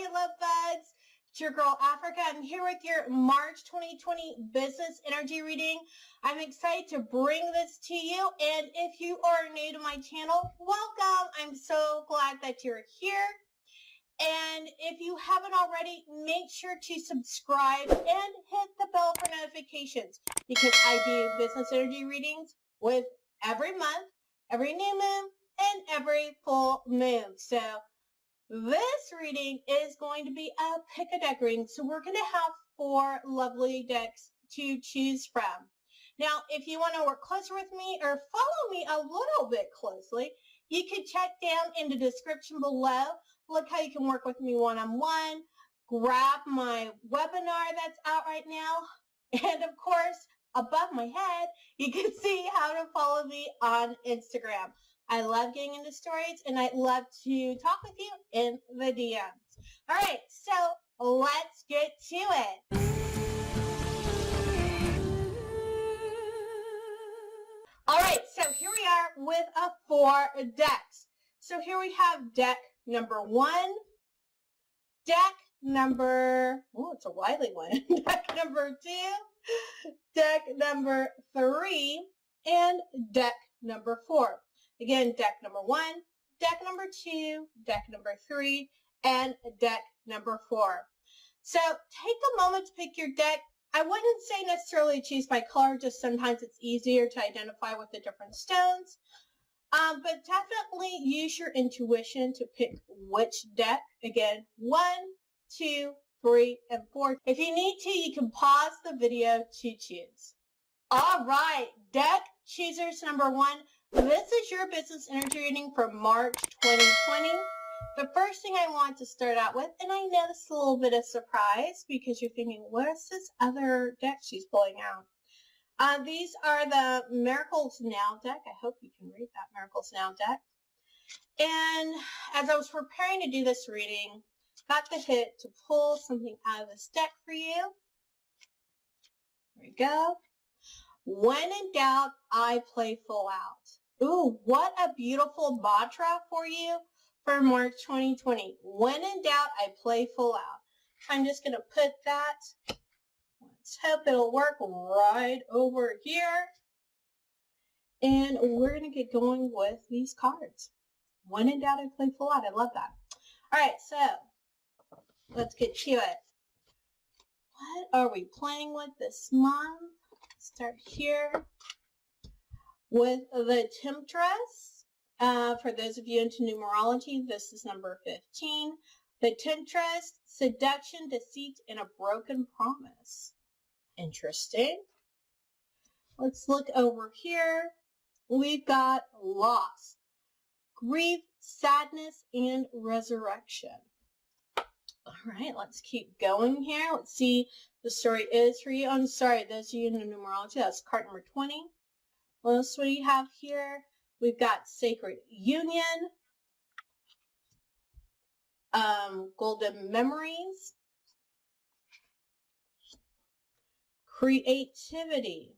Hi, love bugs. It's your girl Africa. I'm here with your March 2020 business energy reading. I'm excited to bring this to you. And if you are new to my channel, welcome. I'm so glad that you're here. And if you haven't already, make sure to subscribe and hit the bell for notifications because I do business energy readings with every month, every new moon, and every full moon. So this reading is going to be a pick-a-deck reading. So we're going to have 4 lovely decks to choose from. Now, if you want to work closer with me or follow me a little bit closely, you can check down in the description below. Look how you can work with me one-on-one. Grab my webinar that's out right now. And of course, above my head, you can see how to follow me on Instagram. I love getting into stories, and I'd love to talk with you in the DMs. All right, so let's get to it. All right, so here we are with 4 decks. So here we have deck number 1, deck number, oh, it's a Wiley one, deck number 2, deck number 3, and deck number 4. Again, deck number 1, deck number 2, deck number 3, and deck number 4. So take a moment to pick your deck. I wouldn't say necessarily choose by color, just sometimes it's easier to identify with the different stones. But definitely use your intuition to pick which deck. Again, 1, 2, 3, and 4. If you need to, you can pause the video to choose. All right, deck choosers number 1. This is your business energy reading for March 2020. The first thing I want to start out with, and I know this is a little bit of surprise because you're thinking, what's this other deck she's pulling out? These are the Miracles Now deck. I hope you can read that Miracles Now deck. And as I was preparing to do this reading, got the hit to pull something out of this deck for you. There we go. When in doubt, I play full out. Ooh, what a beautiful mantra for you for March 2020. When in doubt, I play full out. I'm just going to put that. Let's hope it'll work right over here. And we're going to get going with these cards. When in doubt, I play full out. I love that. All right, so let's get to it. What are we playing with this month? Start here with the Temptress. For those of you into numerology, this is number 15. The Temptress, seduction, deceit, and a broken promise. Interesting. Let's look over here. We've got loss, grief, sadness, and resurrection. All right, let's keep going here. Let's see the story is for you. I'm sorry, those of you in the numerology, that's card number 20. What else do we have here? We've got Sacred Union, Golden Memories, Creativity.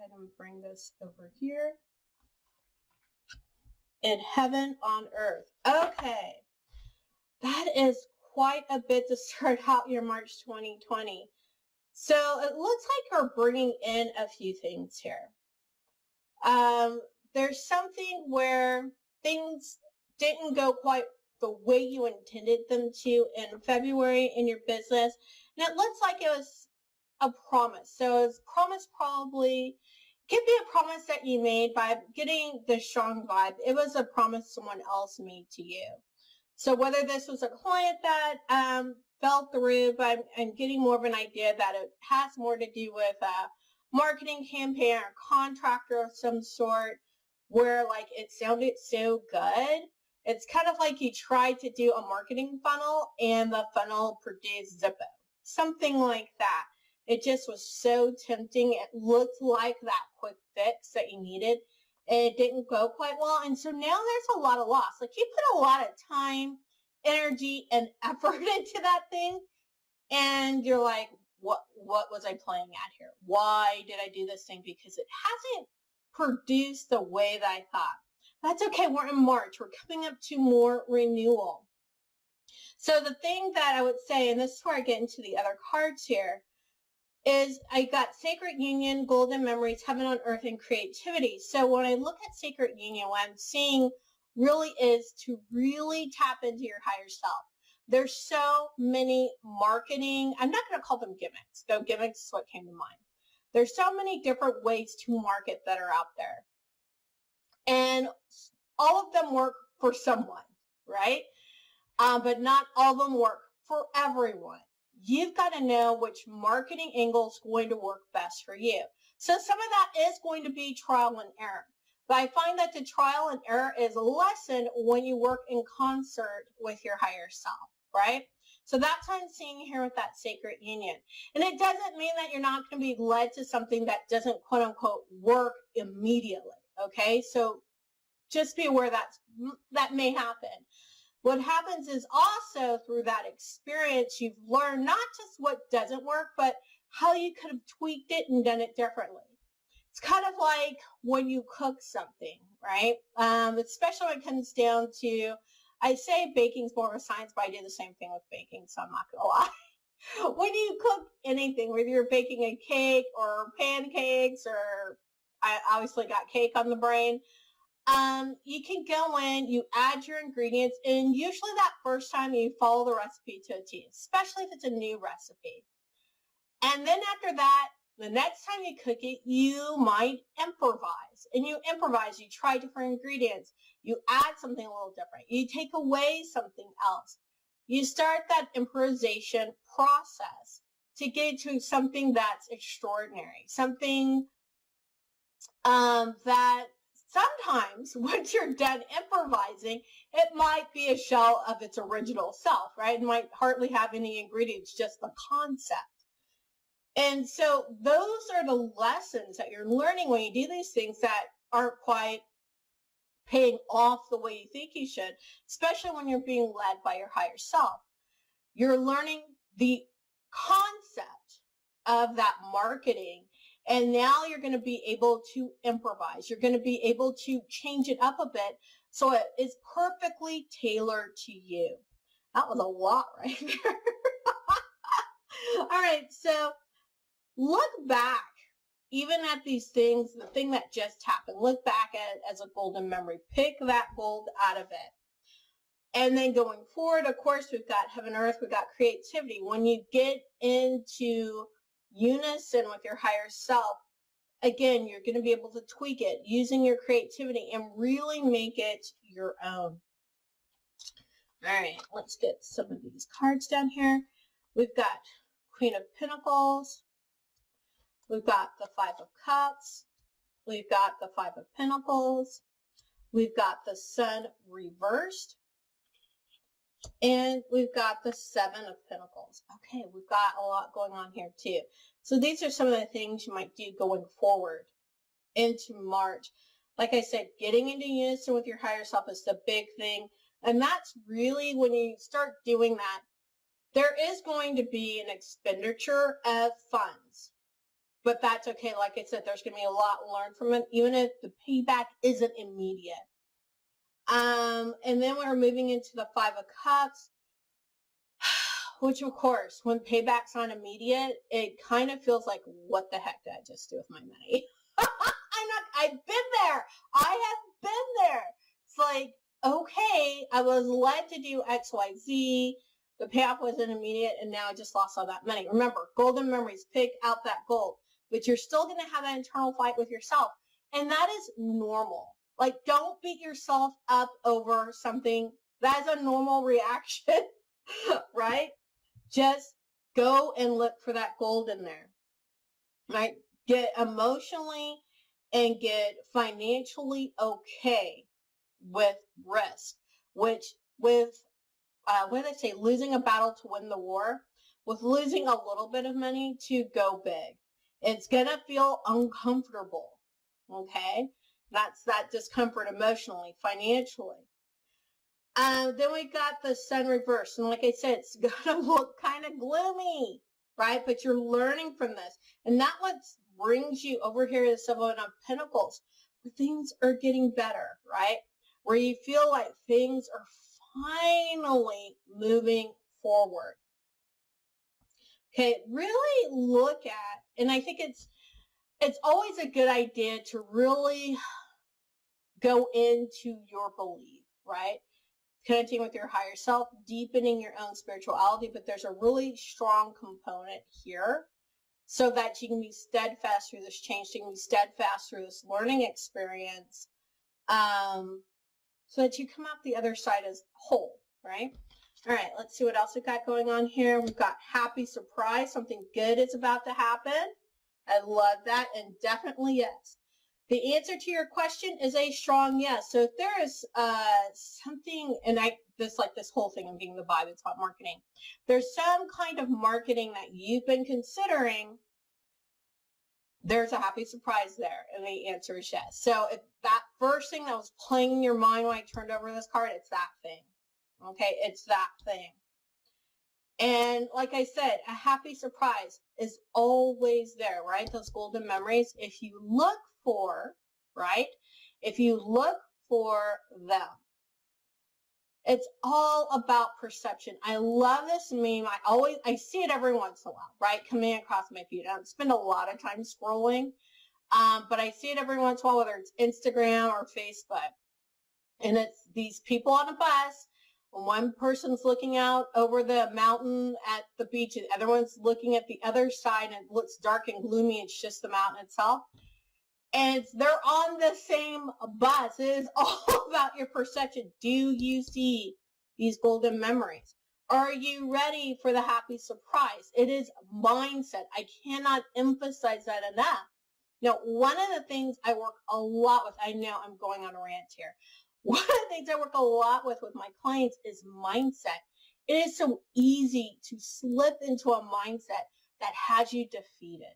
I'm going to bring this over here. And Heaven on Earth. Okay, that is quite a bit to start out your March 2020. So it looks like we're bringing in a few things here. There's something where things didn't go quite the way you intended them to in February in your business. And it looks like it was a promise. So it's promise probably, could be a promise that you made by getting the strong vibe. It was a promise someone else made to you. So whether this was a client that fell through, but I'm getting more of an idea that it has more to do with a marketing campaign or contractor of some sort where like it sounded so good. It's kind of like you tried to do a marketing funnel and the funnel produced Zippo. Something like that. It just was so tempting. It looked like that quick fix that you needed. It didn't go quite well. And so now there's a lot of loss. Like you put a lot of time, energy, and effort into that thing. And you're like, what was I playing at here? Why did I do this thing? Because it hasn't produced the way that I thought. That's okay. We're in March. We're coming up to more renewal. So the thing that I would say, and this is where I get into the other cards here, is I got Sacred Union, Golden Memories, Heaven on Earth, and Creativity. So when I look at Sacred Union, what I'm seeing really is to really tap into your higher self. There's so many marketing, I'm not going to call them gimmicks, though gimmicks is what came to mind. There's so many different ways to market that are out there. And all of them work for someone, right? But not all of them work for everyone. You've got to know which marketing angle is going to work best for you. So some of that is going to be trial and error. But I find that the trial and error is lessened when you work in concert with your higher self, right? So that's what I'm seeing here with that Sacred Union. And it doesn't mean that you're not going to be led to something that doesn't, quote unquote, work immediately, okay? So just be aware that may happen. What happens is also through that experience, you've learned not just what doesn't work, but how you could have tweaked it and done it differently. It's kind of like when you cook something, right? Especially when it comes down to, I say baking's more of a science, but I do the same thing with baking, so I'm not going to lie. When you cook anything, whether you're baking a cake or pancakes, or I obviously got cake on the brain, you can go in, you add your ingredients, and usually that first time you follow the recipe to a T, especially if it's a new recipe. And then after that, the next time you cook it, you might improvise. And you improvise, you try different ingredients, you add something a little different, you take away something else. You start that improvisation process to get to something that's extraordinary, something that sometimes once you're done improvising, it might be a shell of its original self, right? It might hardly have any ingredients, just the concept. And so those are the lessons that you're learning when you do these things that aren't quite paying off the way you think you should, especially when you're being led by your higher self. You're learning the concept of that marketing, and now you're going to be able to improvise. You're going to be able to change it up a bit so it is perfectly tailored to you. That was a lot right there. All right, so look back even at these things, the thing that just happened. Look back at it as a golden memory. Pick that gold out of it. And then going forward, of course, we've got heaven, earth, we've got creativity. When you get into unison with your higher self, again, you're going to be able to tweak it using your creativity and really make it your own. All right, let's get some of these cards down here. We've got Queen of Pentacles. We've got the Five of Cups. We've got the Five of Pentacles. We've got the Sun reversed. And we've got the Seven of Pentacles. Okay, we've got a lot going on here too. So these are some of the things you might do going forward into March. Like I said, getting into unison with your higher self is the big thing. And that's really when you start doing that, there is going to be an expenditure of funds. But that's okay. Like I said, there's going to be a lot learned from it, even if the payback isn't immediate. And then we're moving into the Five of Cups, which of course, when payback's not immediate, it kind of feels like, what the heck did I just do with my money? I've been there. I have been there. It's like, okay, I was led to do X, Y, Z. The payoff wasn't immediate, and now I just lost all that money. Remember, golden memories, pick out that gold, but you're still going to have that internal fight with yourself. And that is normal. Like, don't beat yourself up over something. That is a normal reaction, right? Just go and look for that gold in there, right? Get emotionally and get financially okay with risk, which with, what did I say, losing a battle to win the war, with losing a little bit of money to go big. It's going to feel uncomfortable, okay? That's that discomfort emotionally, financially. Then we got the Sun reversed. And like I said, it's going to look kind of gloomy, right? But you're learning from this. And that what brings you over here to the Seven of Pentacles, where things are getting better, right? Where you feel like things are finally moving forward. Okay, really look at, and I think it's always a good idea to really go into your belief, right? Connecting with your higher self, deepening your own spirituality, but there's a really strong component here so that you can be steadfast through this change, you can be steadfast through this learning experience, so that you come out the other side as whole, right? All right, let's see what else we've got going on here. We've got happy surprise. Something good is about to happen. I love that, and definitely yes. The answer to your question is a strong yes. So if there is something, and this whole thing, I'm getting the vibe, it's about marketing. There's some kind of marketing that you've been considering, there's a happy surprise there, and the answer is yes. So if that first thing that was playing in your mind when I turned over this card, it's that thing. Okay, it's that thing. And like I said, a happy surprise is always there, right? Those golden memories, if you look for, right? If you look for them. It's all about perception. I love this meme. I see it every once in a while, right? Coming across my feed. I don't spend a lot of time scrolling, but I see it every once in a while, whether it's Instagram or Facebook. And it's these people on a bus. One person's looking out over the mountain at the beach, and the other one's looking at the other side, and it looks dark and gloomy. It's just the mountain itself. And they're on the same bus. It is all about your perception. Do you see these golden memories? Are you ready for the happy surprise? It is mindset. I cannot emphasize that enough. Now, one of the things I work a lot with, I know I'm going on a rant here. One of the things I work a lot with my clients is mindset. It is so easy to slip into a mindset that has you defeated,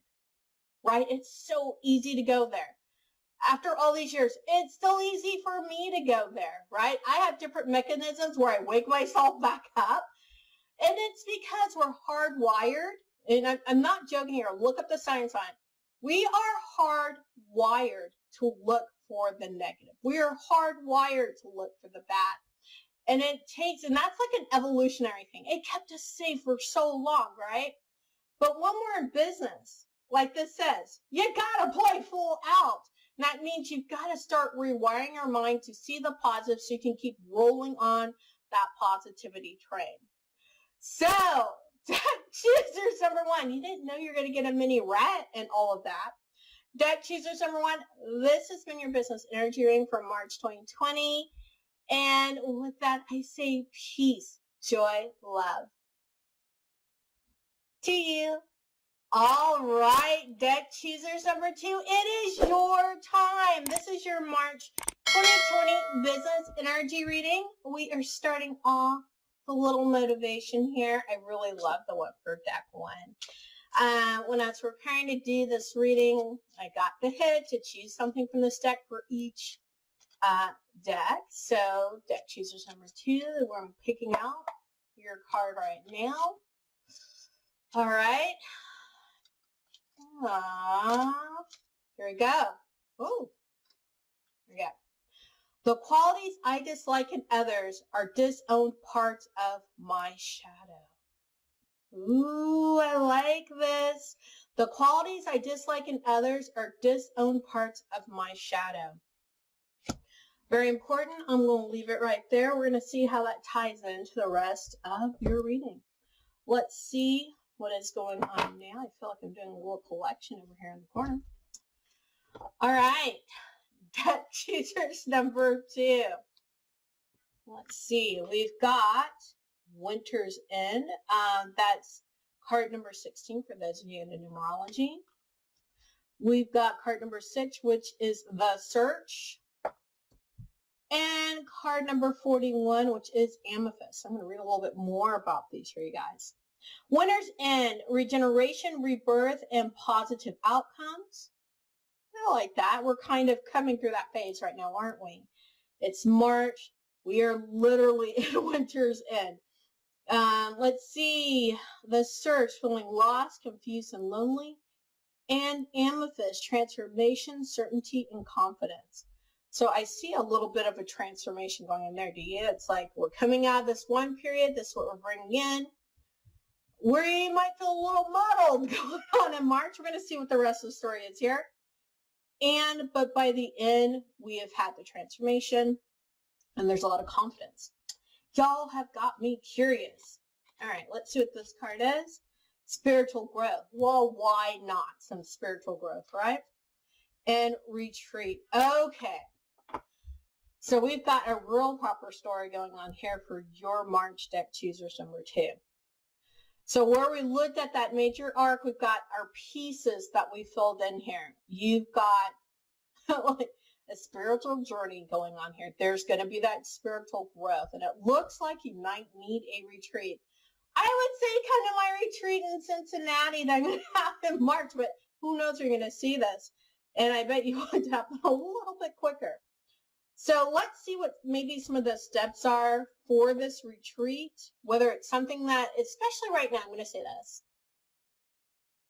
right? It's so easy to go there. After all these years, it's still easy for me to go there, right? I have different mechanisms where I wake myself back up. And it's because we're hardwired, and I'm not joking here. Look up the science on it. We are hardwired to look for the negative. We are hardwired to look for the bad. And and that's like an evolutionary thing. It kept us safe for so long, right? But when we're in business, like this says, you gotta play full out. And that means you've got to start rewiring your mind to see the positive so you can keep rolling on that positivity train. So, deck choosers number one, you didn't know you're going to get a mini rat and all of that. Deck choosers number one, this has been your business energy reading for March 2020. And with that, I say peace, joy, love to you. All right, deck choosers number two, it is your time. This is your March 2020 business energy reading. We are starting off with a little motivation here. I really love the one for deck one. When I was preparing to do this reading, I got the hit to choose something from this deck for each deck. So deck choosers number two, where I'm picking out your card right now. All right. Here we go. Oh, here we go. The qualities I dislike in others are disowned parts of my shadow. Ooh, I like this. The qualities I dislike in others are disowned parts of my shadow. Very important. I'm going to leave it right there. We're going to see how that ties into the rest of your reading. Let's see what is going on now. I feel like I'm doing a little collection over here in the corner. All right, deck choosers number two. Let's see. We've got Winter's End. That's card number 16 for those of you into numerology. We've got card number 6, which is The Search. And card number 41, which is Amethyst. I'm going to read a little bit more about these for you guys. Winter's End, regeneration, rebirth, and positive outcomes. I like that. We're kind of coming through that phase right now, aren't we? It's March. We are literally in winter's end. Let's see. The Search, feeling lost, confused, and lonely. And Amethyst, transformation, certainty, and confidence. So I see a little bit of a transformation going in there. Do you? It's like we're coming out of this one period. This is what we're bringing in. We might feel a little muddled going on in March. We're going to see what the rest of the story is here. But by the end, we have had the transformation, and there's a lot of confidence. Y'all have got me curious. All right, let's see what this card is. Spiritual growth. Well, why not some spiritual growth, right? And retreat. Okay. So we've got a real proper story going on here for your March deck choosers number 2. So where we looked at that major arc, we've got our pieces that we filled in here. You've got like a spiritual journey going on here. There's going to be that spiritual growth, and it looks like you might need a retreat. I would say come to my retreat in Cincinnati that I'm going to have in March, but who knows when you're going to see this. And I bet you want to happen a little bit quicker. So let's see what maybe some of the steps are for this retreat, whether it's something that, especially right now, I'm going to say this.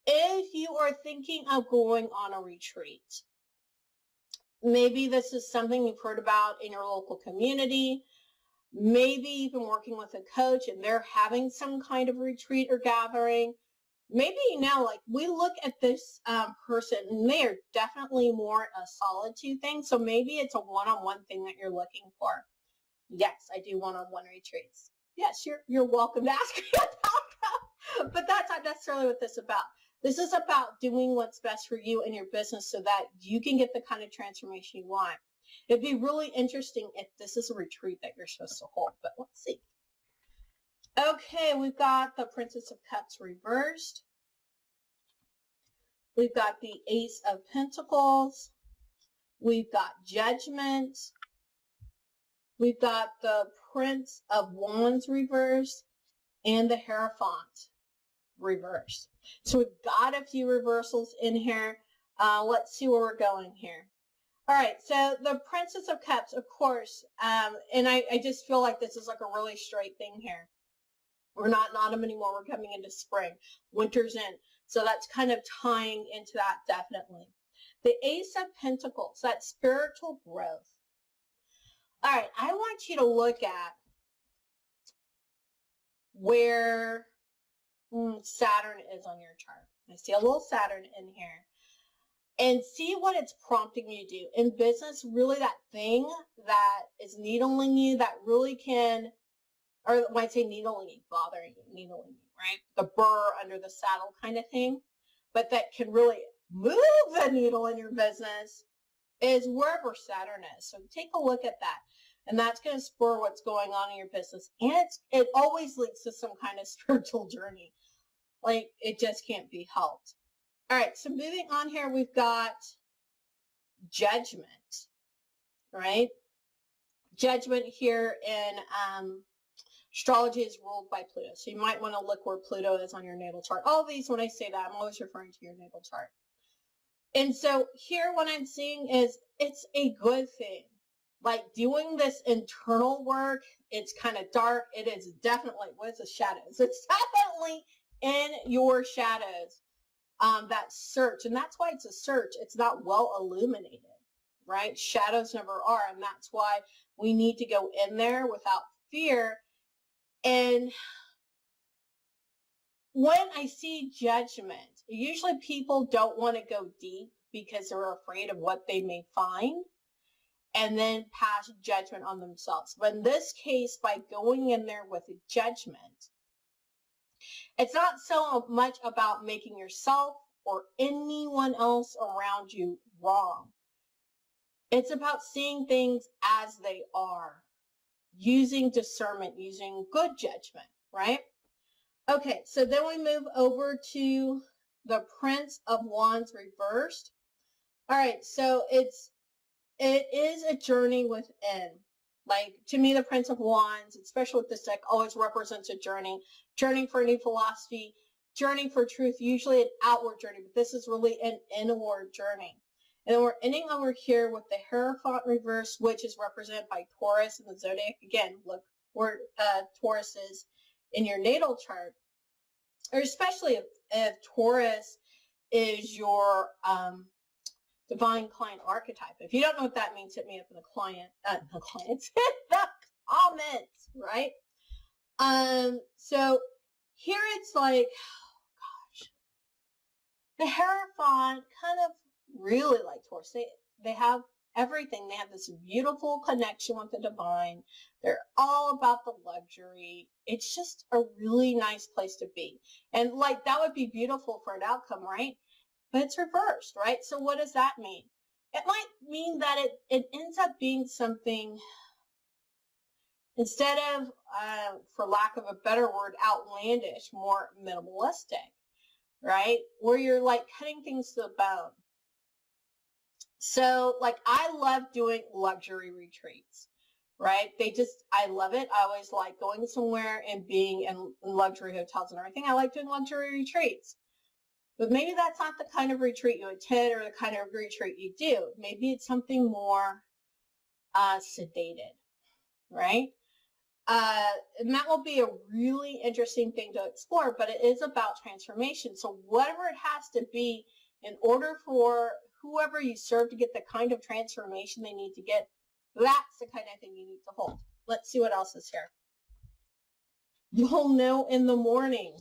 If you are thinking of going on a retreat, maybe this is something you've heard about in your local community. Maybe you've been working with a coach and they're having some kind of retreat or gathering. Maybe now, like, we look at this person and they are definitely more a solitude thing. So maybe it's a one-on-one thing that you're looking for. Yes, I do one-on-one retreats. Yes, you're welcome to ask me about that. But that's not necessarily what this is about. This is about doing what's best for you and your business so that you can get the kind of transformation you want. It'd be really interesting if this is a retreat that you're supposed to hold, but let's see. Okay, we've got the Princess of Cups reversed. We've got the Ace of Pentacles. We've got Judgment. We've got the Prince of Wands reversed and the Hierophant reversed. So we've got a few reversals in here. Let's see where we're going here. All right, so the Princess of Cups, of course, and I just feel like this is like a really straight thing here. We're not in autumn anymore. We're coming into spring. Winter's in. So that's kind of tying into that definitely. The Ace of Pentacles, that spiritual growth. All right, I want you to look at where Saturn is on your chart. I see a little Saturn in here. And see what it's prompting you to do. In business, really that thing that is needling you, that really can, or when I say needling you, bothering you, right? The burr under the saddle kind of thing. But that can really move the needle in your business is wherever Saturn is. So take a look at that. And that's going to spur what's going on in your business. And it always leads to some kind of spiritual journey. Like, it just can't be helped. All right, so moving on here, we've got Judgment, right? Judgment here in astrology is ruled by Pluto. So you might want to look where Pluto is on your natal chart. All these, when I say that, I'm always referring to your natal chart. And so here what I'm seeing is it's a good thing. Like doing this internal work, it's kind of dark. It is definitely, what is the shadows? It's definitely in your shadows. That search, and that's why it's a search. It's not well illuminated, right? Shadows never are, and that's why we need to go in there without fear. And when I see Judgment, usually people don't want to go deep because they're afraid of what they may find and then pass judgment on themselves. But in this case, by going in there with a judgment, it's not so much about making yourself or anyone else around you wrong. It's about seeing things as they are, using discernment, using good judgment, right? Okay, so then we move over to the Prince of Wands reversed. All right, so it is a journey within. Like, to me, the Prince of Wands, especially with this deck, always represents a journey. Journey for a new philosophy, journey for truth, usually an outward journey, but this is really an inward journey. And then we're ending over here with the Hierophant reverse, which is represented by Taurus in the zodiac. Again, look where Taurus is in your natal chart, or especially if Taurus is your divine client archetype. If you don't know what that means, hit me up in the comments, right? So here it's like, the Hierophant kind of really like Taurus. They have everything. They have this beautiful connection with the divine. They're all about the luxury. It's just a really nice place to be. And like, that would be beautiful for an outcome, right? But it's reversed, right? So what does that mean? It might mean that it ends up being something, instead of, for lack of a better word, outlandish, more minimalistic, right? Where you're like cutting things to the bone. So like, I love doing luxury retreats, right? I love it. I always like going somewhere and being in luxury hotels and everything. I like doing luxury retreats. But maybe that's not the kind of retreat you attend or the kind of retreat you do. Maybe it's something more sedated, right? And that will be a really interesting thing to explore, but it is about transformation. So whatever it has to be in order for whoever you serve to get the kind of transformation they need to get, that's the kind of thing you need to hold. Let's see what else is here. You'll know in the morning.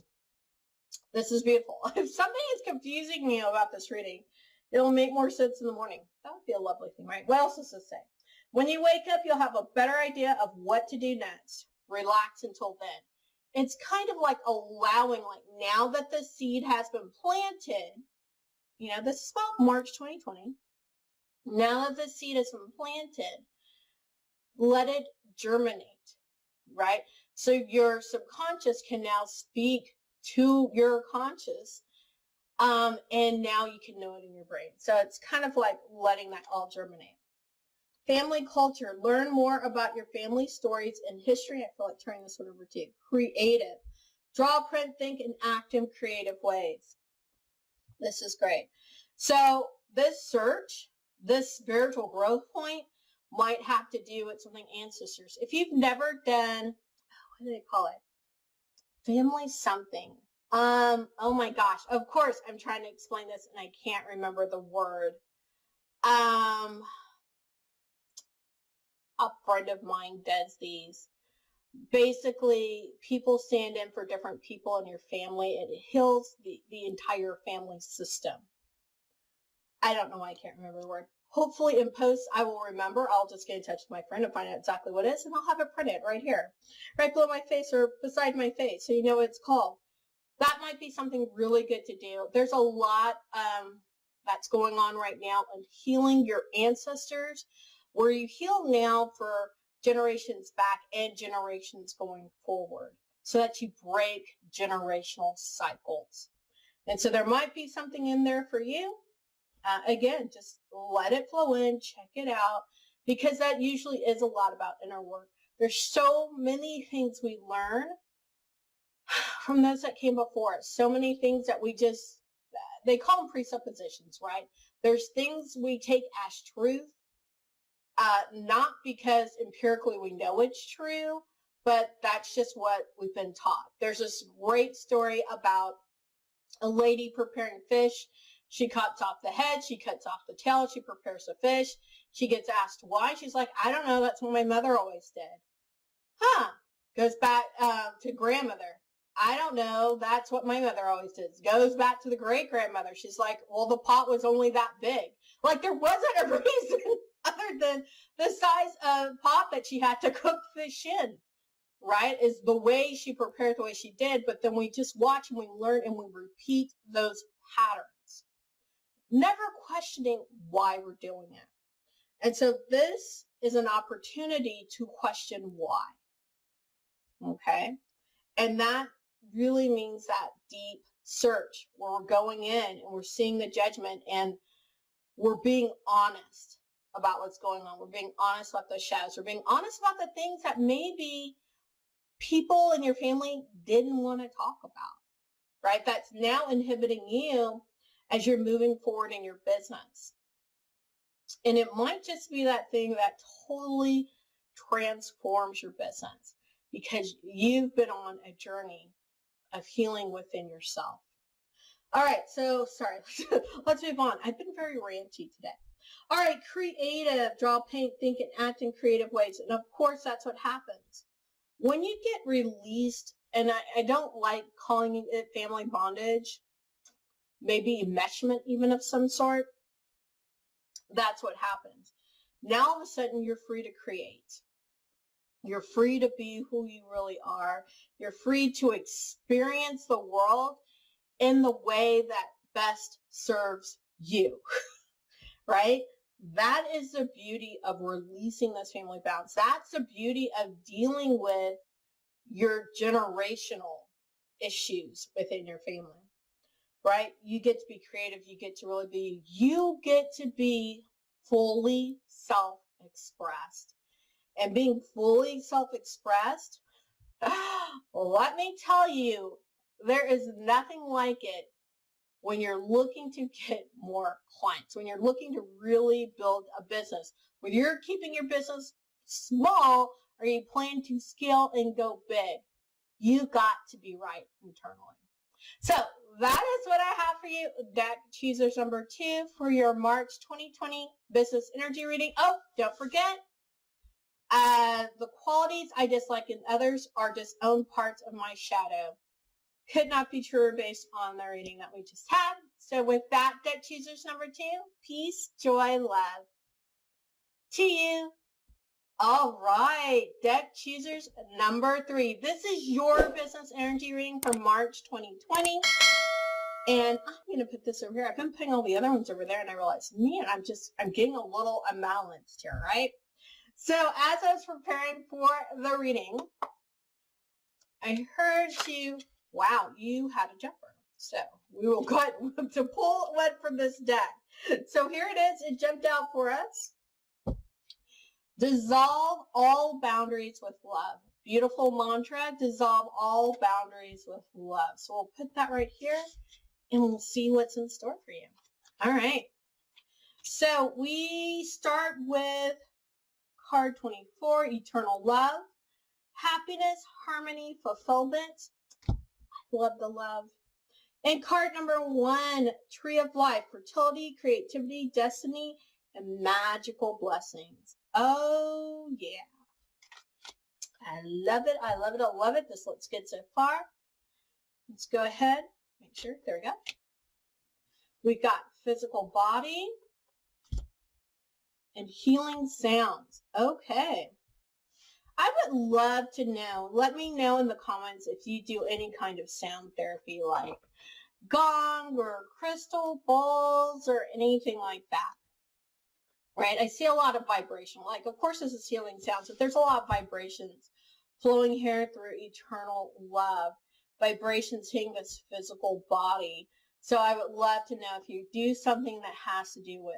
This is beautiful. If something is confusing me about this reading, it'll make more sense in the morning. That would be a lovely thing, right? What else does this say? When you wake up, you'll have a better idea of what to do next. Relax until then. It's kind of like allowing, like, now that the seed has been planted, you know, this is about March 2020. Now that the seed has been planted, let it germinate, right? So your subconscious can now speak to your conscious, and now you can know it in your brain. So it's kind of like letting that all germinate. Family culture. Learn more about your family stories and history. I feel like turning this one over to you. Creative. Draw, print, think, and act in creative ways. This is great. So this search, this spiritual growth point, might have to do with something ancestors. If you've never done, what do they call it? Family something. Oh my gosh. Of course, I'm trying to explain this and I can't remember the word. A friend of mine does these. Basically, people stand in for different people in your family. It heals the entire family system. I don't know why I can't remember the word. Hopefully in post I will remember. I'll just get in touch with my friend and find out exactly what it is, and I'll have it printed right here, right below my face or beside my face, so you know what it's called. That might be something really good to do. There's a lot that's going on right now in healing your ancestors, where you heal now for generations back and generations going forward, so that you break generational cycles. And so there might be something in there for you. Again, just let it flow in, check it out, because that usually is a lot about inner work. There's so many things we learn from those that came before us. So many things that we just, they call them presuppositions, right? There's things we take as truth, not because empirically we know it's true, but that's just what we've been taught. There's this great story about a lady preparing fish. She cuts off the head, she cuts off the tail, she prepares the fish. She gets asked why. She's like, I don't know, that's what my mother always did. Goes back to grandmother. I don't know, that's what my mother always did. Goes back to the great-grandmother. She's like, well, the pot was only that big. Like, there wasn't a reason other than the size of pot that she had to cook fish in, right? Is the way she prepared the way she did. But then we just watch and we learn and we repeat those patterns, never questioning why we're doing it. And so this is an opportunity to question why. Okay? And that really means that deep search where we're going in and we're seeing the judgment and we're being honest about what's going on. We're being honest about those shadows. We're being honest about the things that maybe people in your family didn't want to talk about, right? That's now inhibiting you as you're moving forward in your business. And it might just be that thing that totally transforms your business because you've been on a journey of healing within yourself. All right, so sorry, let's move on. I've been very ranty today. All right, creative, draw, paint, think, and act in creative ways. And of course, that's what happens. When you get released, and I don't like calling it family bondage, maybe enmeshment even of some sort, that's what happens. Now all of a sudden you're free to create. You're free to be who you really are. You're free to experience the world in the way that best serves you, right? That is the beauty of releasing those family bounds. That's the beauty of dealing with your generational issues within your family, right? You get to be creative. You get to really be, you get to be fully self-expressed. And being fully self-expressed, let me tell you, there is nothing like it when you're looking to get more clients, when you're looking to really build a business. Whether you're keeping your business small or you plan to scale and go big, you got to be right internally. So that is what I have for you, deck choosers number 2 for your March 2020 business energy reading. Oh, don't forget, the qualities I dislike in others are just own parts of my shadow. Could not be truer based on the reading that we just had. So with that, deck choosers number 2, peace, joy, love to you. All right, deck choosers number 3. This is your business energy reading for March 2020. And I'm going to put this over here. I've been putting all the other ones over there, and I realized, man, I'm getting a little unbalanced here, right? So as I was preparing for the reading, I heard you, wow, you had a jumper. So we will go ahead to pull one from this deck. So here it is. It jumped out for us. Dissolve all boundaries with love. Beautiful mantra, dissolve all boundaries with love. So we'll put that right here and we'll see what's in store for you. All right. So we start with card 24, eternal love, happiness, harmony, fulfillment. I love the love. And card number 1, tree of life, fertility, creativity, destiny, and magical blessings. Oh, yeah. I love it. I love it. I love it. This looks good so far. Let's go ahead. Make sure. There we go. We've got physical body and healing sounds. Okay. I would love to know. Let me know in the comments if you do any kind of sound therapy like gong or crystal balls or anything like that. Right? I see a lot of vibration. Like, of course, this is healing sounds, but there's a lot of vibrations flowing here through eternal love. Vibrations hitting this physical body. So I would love to know if you do something that has to do with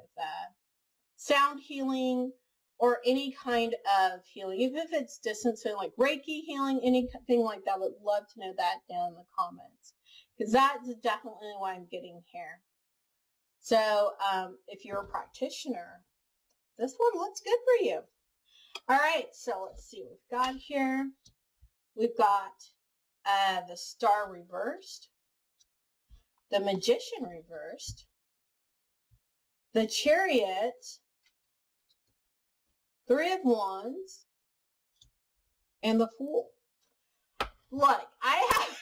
sound healing or any kind of healing, even if it's distance healing, like Reiki healing, anything like that. I would love to know that down in the comments, because that's definitely what I'm getting here. So if you're a practitioner, this one looks good for you. All right, so let's see what we've got here. We've got the Star reversed, the Magician reversed, the Chariot, 3 of Wands, and the Fool. Look, I have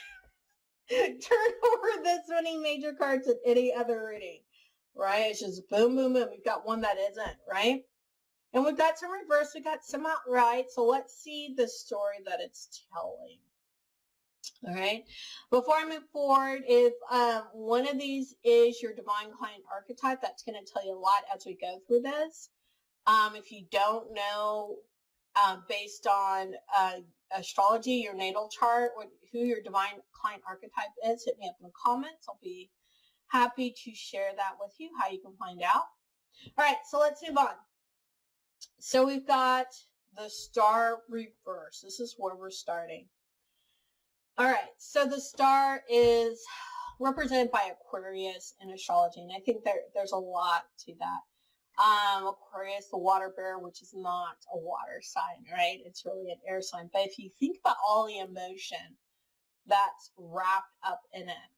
turned over this many major cards in any other reading, right? It's just boom, boom, boom. We've got one that isn't, right? And we've got some reverse, we've got some outright. So let's see the story that it's telling. All right. Before I move forward, if one of these is your divine client archetype, that's going to tell you a lot as we go through this. If you don't know, based on astrology, your natal chart, who your divine client archetype is, hit me up in the comments. I'll be happy to share that with you, how you can find out. All right, so let's move on. So we've got the Star reverse. This is where we're starting. All right, so the Star is represented by Aquarius in astrology, and I think there's a lot to that. Aquarius, the water bearer, which is not a water sign, right? It's really an air sign. But if you think about all the emotion that's wrapped up in it,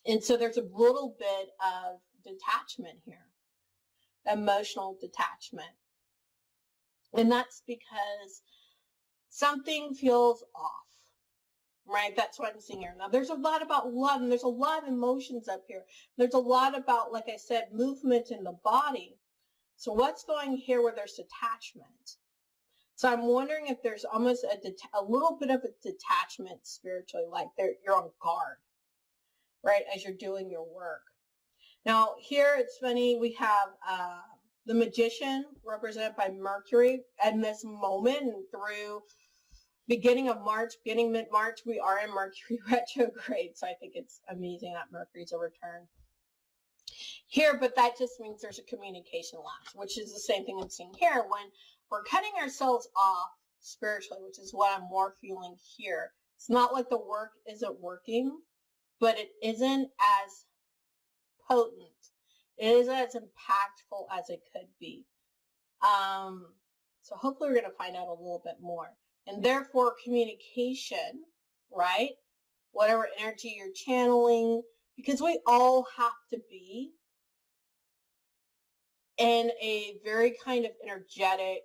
And so there's a little bit of detachment here, emotional detachment. And that's because something feels off, right? That's what I'm seeing here. Now, there's a lot about love, and there's a lot of emotions up here. There's a lot about, like I said, movement in the body. So what's going here where there's detachment? So I'm wondering if there's almost a little bit of a detachment spiritually, like you're on guard, right, as you're doing your work. Now, here it's funny, we have the Magician represented by Mercury. And this moment and through beginning of March, beginning mid-March, we are in Mercury retrograde. So I think it's amazing that Mercury's a return here, but that just means there's a communication lapse, which is the same thing I'm seeing here. When we're cutting ourselves off spiritually, which is what I'm more feeling here. It's not like the work isn't working, but it isn't as potent. It isn't as impactful as it could be. So hopefully we're going to find out a little bit more. And therefore communication, right? Whatever energy you're channeling, because we all have to be in a very kind of energetic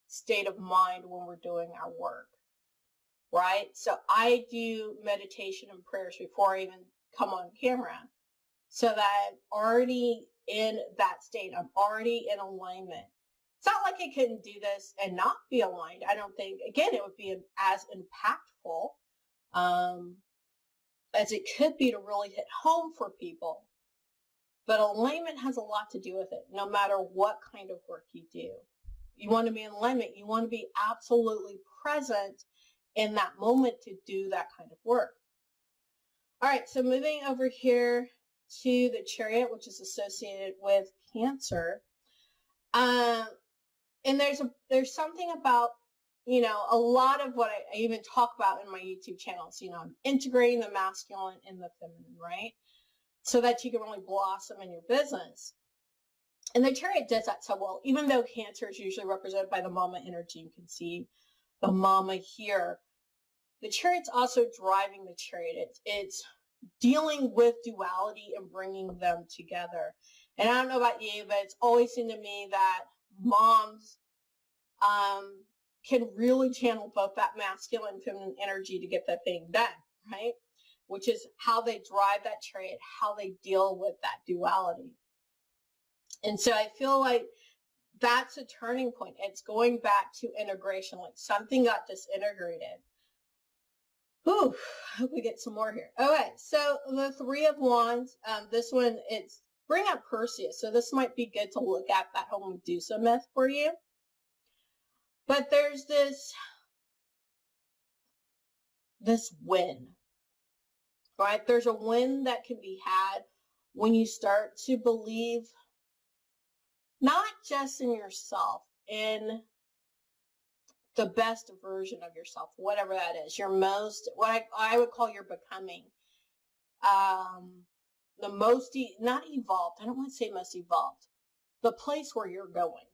state of mind when we're doing our work, right? So I do meditation and prayers before I even come on camera, so that I'm already in that state. I'm already in alignment. It's not like I couldn't do this and not be aligned. I don't think, again, it would be as impactful as it could be to really hit home for people. But alignment has a lot to do with it, no matter what kind of work you do. You want to be in alignment. You want to be absolutely present in that moment to do that kind of work. All right, so moving over here to the Chariot, which is associated with Cancer. And there's something about, a lot of what I even talk about in my YouTube channels, I'm integrating the masculine and the feminine, right? So that you can really blossom in your business. And the Chariot does that so well, even though Cancer is usually represented by the mama energy. You can see the mama here. The Chariot's also driving the Chariot. It's dealing with duality and bringing them together. And I don't know about you, but it's always seemed to me that moms can really channel both that masculine and feminine energy to get that thing done, right? Which is how they drive that Chariot, how they deal with that duality. And so I feel like that's a turning point. It's going back to integration, like something got disintegrated. Whew, I hope we get some more here. Okay, so the Three of Wands, this one, it's bring up Perseus. So this might be good to look at that whole Medusa myth for you. But there's this win, right? There's a win that can be had when you start to believe not just in yourself, in the best version of yourself, whatever that is, your most, what I would call your becoming, the most, not evolved, I don't want to say most evolved, the place where you're going,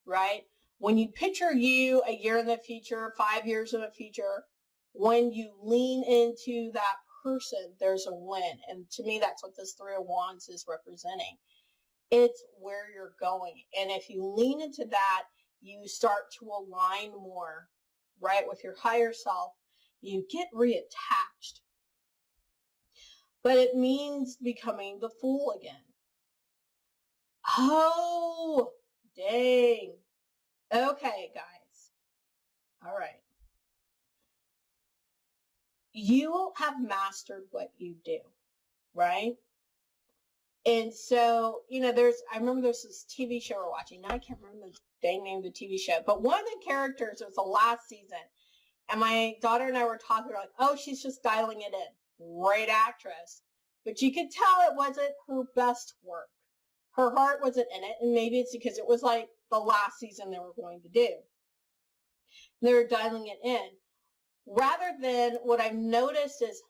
right? When you picture you a year in the future, 5 years in the future, when you lean into that person, there's a win. And to me, that's what this Three of Wands is representing. It's where you're going. And if you lean into that, you start to align more, right, with your higher self. You get reattached. But it means becoming the fool again. Oh, dang. Okay, guys. All right. You have mastered what you do, right? And so, I remember there's this TV show we're watching. Now I can't remember the dang name of the TV show, but one of the characters, it was the last season, and my daughter and I were talking, like, oh, she's just dialing it in. Great actress. But you could tell it wasn't her best work. Her heart wasn't in it, and maybe it's because it was like the last season they were going to do. They were dialing it in. Rather than what I've noticed is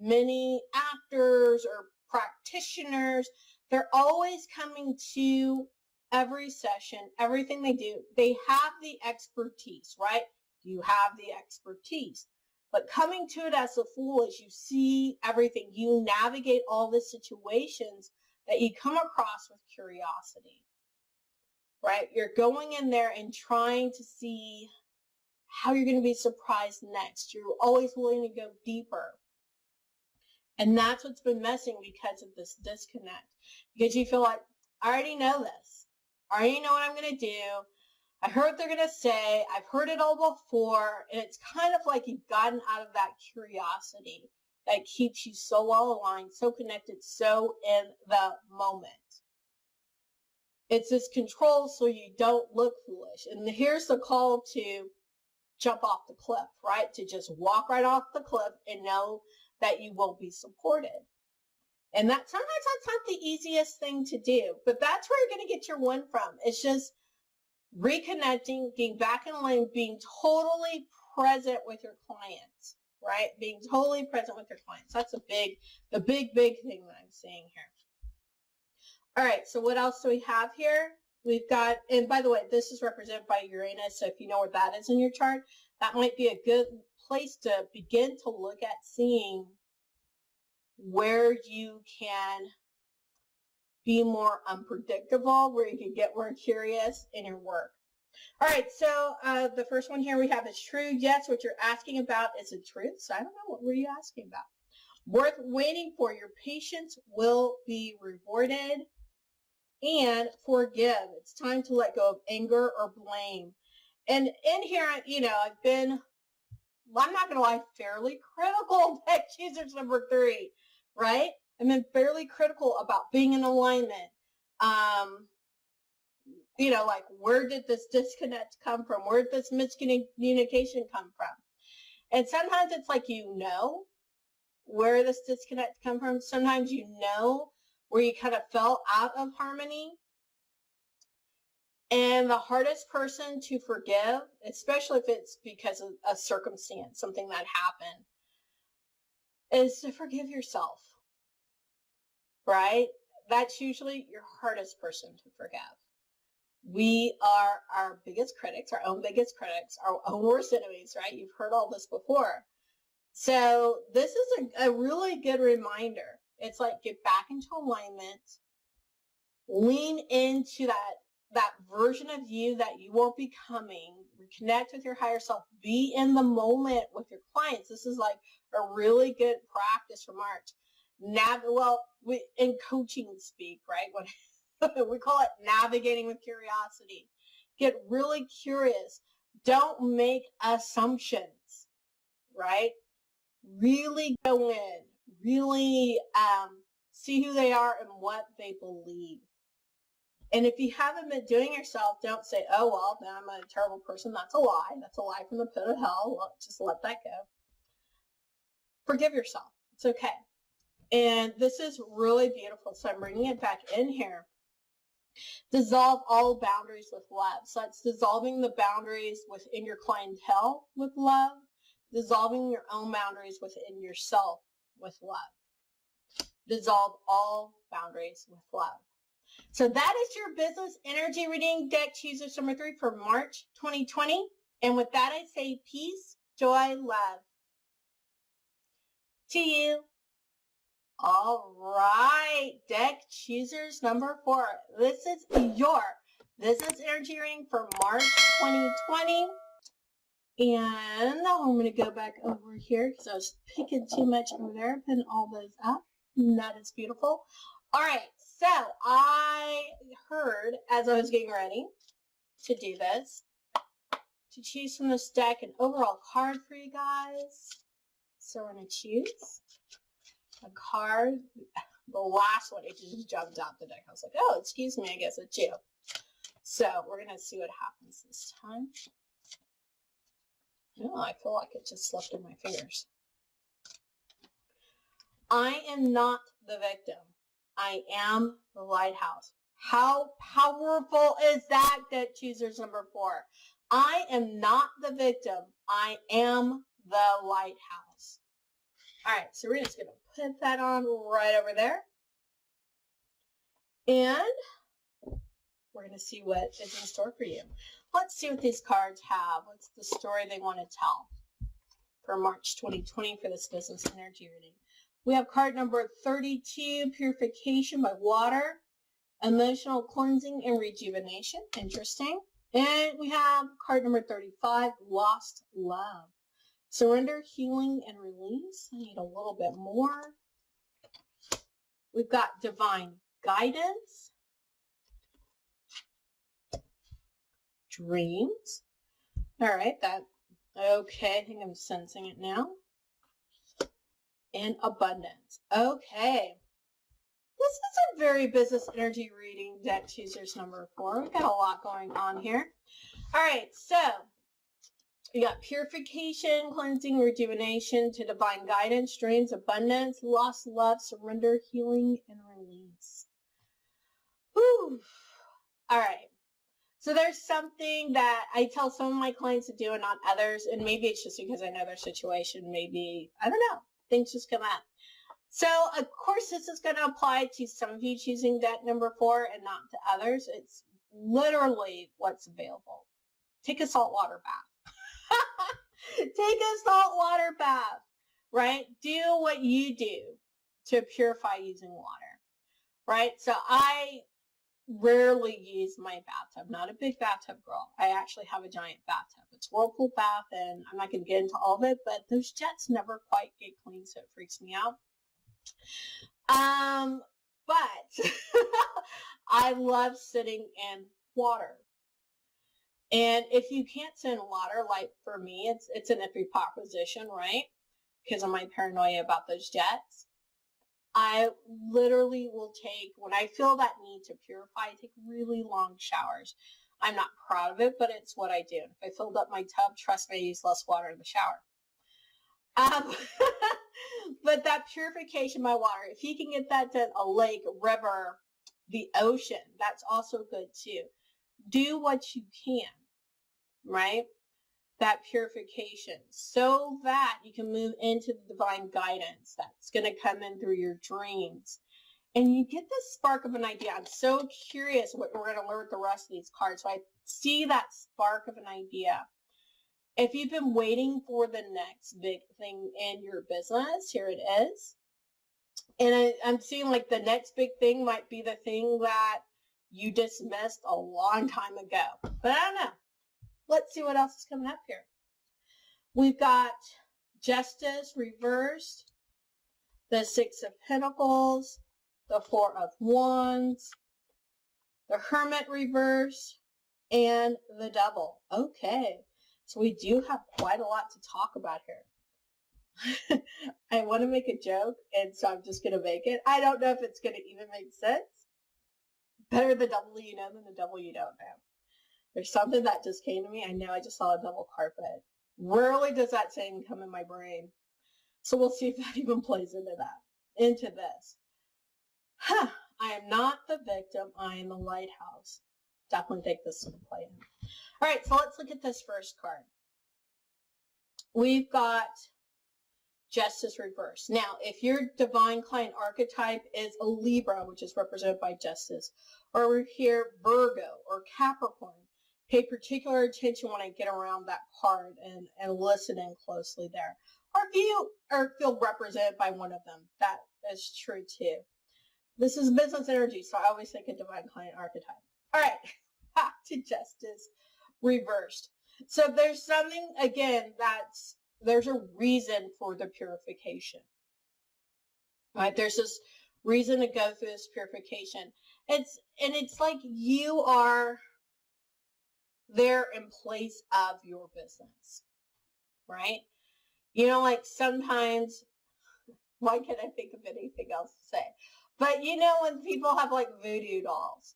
many actors or practitioners, they're always coming to every session, everything they do. They have the expertise, right? You have the expertise. But coming to it as a Fool is you see everything. You navigate all the situations that you come across with curiosity, right? You're going in there and trying to see how you're going to be surprised next. You're always willing to go deeper. And that's what's been missing because of this disconnect. Because you feel like, I already know this. I already know what I'm going to do. I heard what they're going to say. I've heard it all before. And it's kind of like you've gotten out of that curiosity that keeps you so well aligned, so connected, so in the moment. It's this control so you don't look foolish. And here's the call to jump off the cliff, right? To just walk right off the cliff and know that you will be supported. And that sometimes that's not the easiest thing to do, but that's where you're going to get your win from. It's just reconnecting, getting back in line, being totally present with your clients, right? Being totally present with your clients. That's the big thing that I'm seeing here. All right, so what else do we have here? We've got, and by the way, this is represented by Uranus, so if you know where that is in your chart, that might be a good place to begin to look at seeing where you can be more unpredictable, where you can get more curious in your work. All right, so the first one here we have is true. Yes, what you're asking about is a truth. So I don't know, what were you asking about? Worth waiting for. Your patience will be rewarded. And forgive. It's time to let go of anger or blame. And in here, you know, I've been, I'm not going to lie, fairly critical of deck choosers number 3, right? I've been fairly critical about being in alignment. You know, like, where did this disconnect come from? Where did this miscommunication come from? And sometimes it's like, you know where this disconnect come from. Sometimes you know where you kind of fell out of harmony. And the hardest person to forgive, especially if it's because of a circumstance, something that happened, is to forgive yourself, right? That's usually your hardest person to forgive. We are our biggest critics, our own biggest critics, our own worst enemies, right? You've heard all this before. So this is a really good reminder. It's like, get back into alignment, lean into that version of you that you are becoming, reconnect with your higher self, be in the moment with your clients. This is like a really good practice for March. In coaching speak, right? When we call it navigating with curiosity. Get really curious. Don't make assumptions, right? Really go in, really see who they are and what they believe. And if you haven't been doing yourself, don't say, oh, well, then I'm a terrible person. That's a lie. That's a lie from the pit of hell. Well, just let that go. Forgive yourself. It's okay. And this is really beautiful. So I'm bringing it back in here. Dissolve all boundaries with love. So it's dissolving the boundaries within your clientele with love. Dissolving your own boundaries within yourself with love. Dissolve all boundaries with love. So that is your business energy reading, deck choosers number 3 for March 2020. And with that, I say peace, joy, love to you. All right, deck choosers number 4. This is your business energy reading for March 2020. And I'm going to go back over here because I was picking too much over there, putting all those up. And that is beautiful. All right, so I heard as I was getting ready to do this, to choose from this deck an overall card for you guys. So we're going to choose a card. The last one, it just jumped out the deck. I was like, oh, excuse me, I guess it's you. So we're going to see what happens this time. Oh, I feel like it just slipped in my fingers. I am not the victim. I am the lighthouse. How powerful is that, deck choosers number 4? I am not the victim. I am the lighthouse. All right, so we're just going to put that on right over there. And we're going to see what is in store for you. Let's see what these cards have. What's the story they want to tell for March 2020 for this business energy reading. We have card number 32, Purification by Water, Emotional Cleansing and Rejuvenation. Interesting. And we have card number 35, Lost Love, Surrender, Healing, and Release. I need a little bit more. We've got Divine Guidance, Dreams. All right, okay, I think I'm sensing it now. And Abundance. Okay. This is a very business energy reading, deck choosers number 4. We've got a lot going on here. All right, so you got purification, cleansing, rejuvenation, to divine guidance, dreams, abundance, lost love, surrender, healing, and release. Whew. All right. So there's something that I tell some of my clients to do and not others, and maybe it's just because I know their situation. Maybe, I don't know, things just come up. So, of course, this is going to apply to some of you choosing deck number 4 and not to others. It's literally what's available. Take a saltwater bath. Take a saltwater bath, right? Do what you do to purify using water, right? So I rarely use my bathtub. I'm not a big bathtub girl. I actually have a giant bathtub. It's Whirlpool bath, and I'm not going to get into all of it, but those jets never quite get clean, so it freaks me out. But I love sitting in water. And if you can't sit in water, like for me, it's an iffy proposition, right? Because of my paranoia about those jets. I literally will take, when I feel that need to purify, I take really long showers. I'm not proud of it, but it's what I do. If I filled up my tub, trust me, I use less water in the shower. But that purification by water, if you can get that to a lake, a river, the ocean, that's also good too. Do what you can, right? That purification, so that you can move into the divine guidance that's going to come in through your dreams. And you get this spark of an idea. I'm so curious what we're going to learn with the rest of these cards. So I see that spark of an idea. If you've been waiting for the next big thing in your business, here it is. And I'm seeing like the next big thing might be the thing that you dismissed a long time ago. But I don't know. Let's see what else is coming up here. We've got Justice reversed, the 6 of Pentacles, the 4 of Wands, the Hermit reversed, and the Devil. Okay. So we do have quite a lot to talk about here. I want to make a joke, and so I'm just going to make it. I don't know if it's going to even make sense. Better the devil you know than the devil you don't know. There's something that just came to me. I know I just saw a double carpet. Rarely does that saying come in my brain. So we'll see if that even plays into this. I am not the victim. I am the lighthouse. Definitely think this will play in. All right, so let's look at this first card. We've got Justice reversed. Now, if your divine client archetype is a Libra, which is represented by Justice, or we're here Virgo or Capricorn, pay particular attention when I get around that card and listen in closely there. Or if you feel represented by one of them, that is true too. This is business energy, so I always think a divine client archetype. All right, back to Justice reversed. So there's something, again, there's a reason for the purification. Right? There's this reason to go through this purification. It's like you are there in place of your business. Right? You know, like sometimes, why can't I think of anything else to say? But you know when people have like voodoo dolls,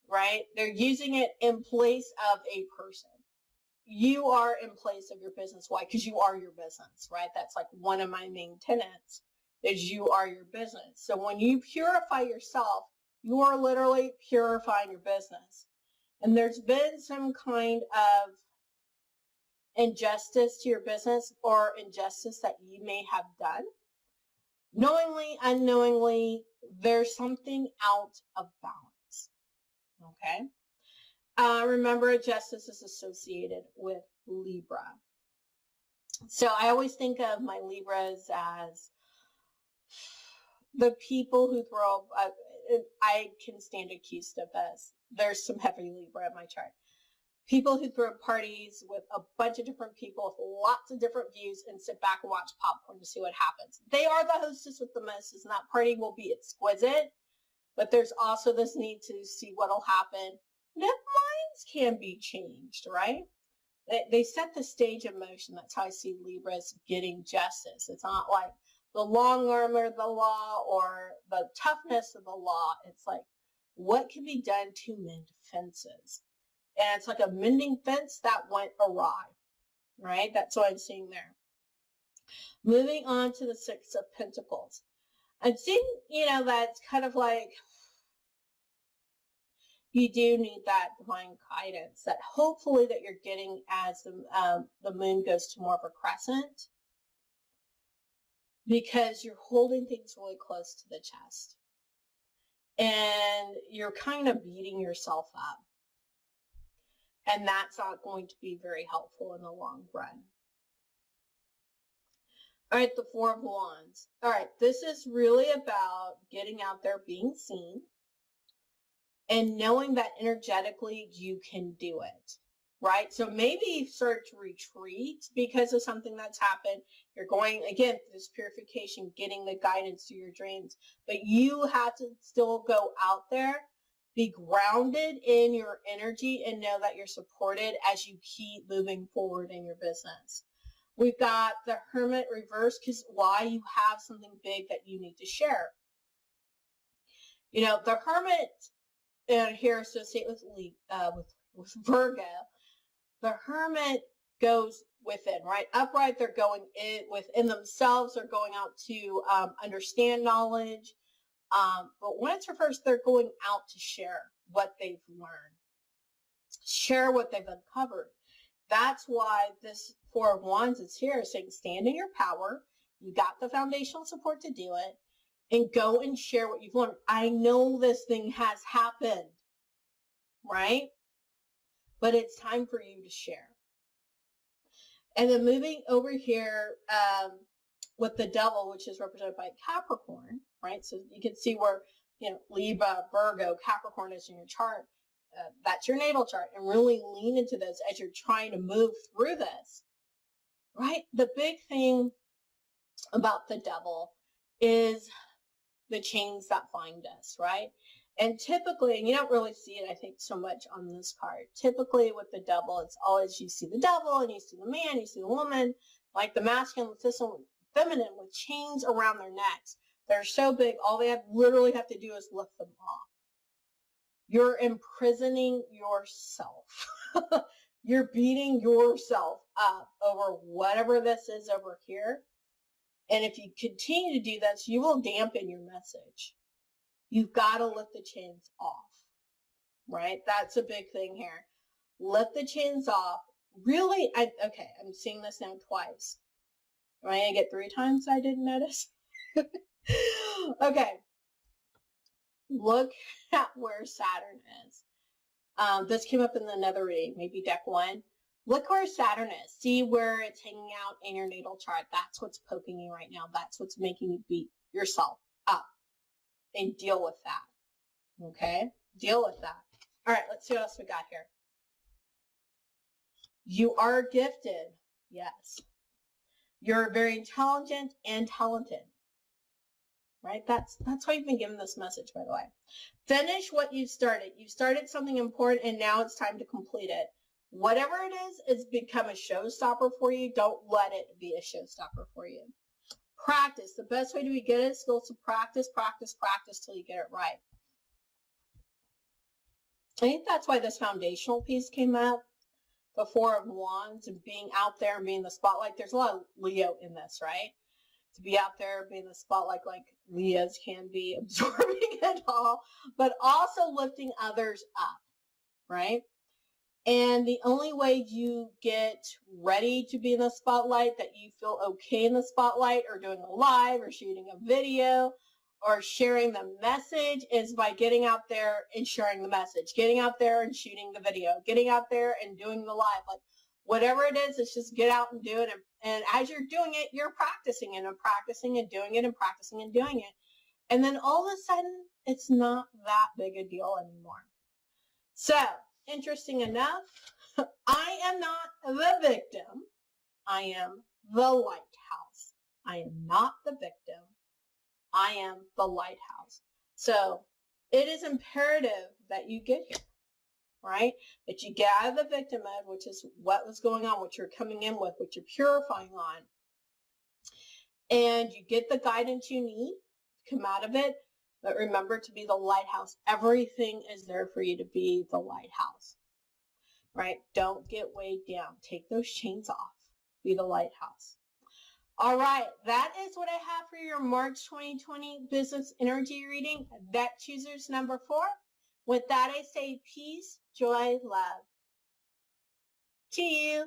right? They're using it in place of a person. You are in place of your business. Why? Because you are your business, right? That's like one of my main tenets is you are your business. So when you purify yourself, you are literally purifying your business. And there's been some kind of injustice to your business or injustice that you may have done. Knowingly, unknowingly, there's something out of balance. Okay? Remember, justice is associated with Libra. So I always think of my Libras as the people who throw, I can stand accused of this. There's some heavy Libra in my chart. People who throw parties with a bunch of different people with lots of different views and sit back and watch popcorn to see what happens. They are the hostess with the mostest, and that party will be exquisite, but there's also this need to see what'll happen. And minds can be changed, right? They set the stage in motion. That's how I see Libras getting justice. It's not like the long arm of the law or the toughness of the law. It's like, what can be done to mend fences? And it's like a mending fence that went awry, right? That's what I'm seeing there. Moving on to the Six of Pentacles. I'm seeing, that's kind of like, you do need that divine guidance that hopefully that you're getting as the moon goes to more of a crescent, because you're holding things really close to the chest and you're kind of beating yourself up. And that's not going to be very helpful in the long run. All right, the Four of Wands. All right, this is really about getting out there, being seen, and knowing that energetically you can do it, right? So maybe you start to retreat because of something that's happened. You're going, again, through this purification, getting the guidance to your dreams, but you have to still go out there, be grounded in your energy, and know that you're supported as you keep moving forward in your business. We've got the Hermit reverse, because why? You have something big that you need to share. The Hermit here associated with Virgo. The Hermit goes within, right? Upright, they're going in within themselves. They're going out to understand knowledge. But when it's reversed, they're going out to share what they've learned, share what they've uncovered. That's why this Four of Wands is here, saying stand in your power. You got the foundational support to do it, and go and share what you've learned. I know this thing has happened, right? But it's time for you to share. And then moving over here with the Devil, which is represented by Capricorn, right? So you can see where, Libra, Virgo, Capricorn is in your chart. That's your natal chart, and really lean into this as you're trying to move through this, right? The big thing about the Devil is the chains that find us, right? And typically, and you don't really see it, I think, so much on this card. Typically with the Devil, it's always you see the devil and you see the man, you see the woman, like the masculine, the feminine with chains around their necks. They're so big, all they literally have to do is lift them off. You're imprisoning yourself. You're beating yourself up over whatever this is over here. And if you continue to do this, you will dampen your message. You've got to lift the chains off, right? That's a big thing here. Lift the chains off. Really, okay, I'm seeing this now twice. Am I going to get 3 times I didn't notice? Okay. Look at where Saturn is. This came up in another reading, maybe deck 1. Look where Saturn is. See where it's hanging out in your natal chart. That's what's poking you right now. That's what's making you beat yourself up. And deal with that. Okay? Deal with that. All right, let's see what else we got here. You are gifted. Yes. You're very intelligent and talented. Right? That's why you've been given this message, by the way. Finish what you started. You started something important, and now it's time to complete it. Whatever it is, it's become a showstopper for you. Don't let it be a showstopper for you. Practice. The best way to get it is to practice, practice, practice till you get it right. I think that's why this foundational piece came up. The Four of Wands and being out there and being in the spotlight. There's a lot of Leo in this, right? To be out there, being in the spotlight like Leos can be, absorbing it all, but also lifting others up, right? And the only way you get ready to be in the spotlight, that you feel okay in the spotlight, or doing a live, or shooting a video, or sharing the message, is by getting out there and sharing the message, getting out there and shooting the video, getting out there and doing the live. Like, whatever it is, let's just get out and do it. And as you're doing it, you're practicing and practicing and doing it and practicing and doing it. And then all of a sudden, it's not that big a deal anymore. So, interesting enough, I am not the victim. I am the lighthouse. I am not the victim. I am the lighthouse. So, it is imperative that you get here, right? That you get out of the victim mode, which is what was going on, what you're coming in with, what you're purifying on. And you get the guidance you need to come out of it. But remember to be the lighthouse. Everything is there for you to be the lighthouse, right? Don't get weighed down. Take those chains off. Be the lighthouse. All right, that is what I have for your March 2020 business energy reading. Deck choosers number 4. With that, I say peace, joy, love to you.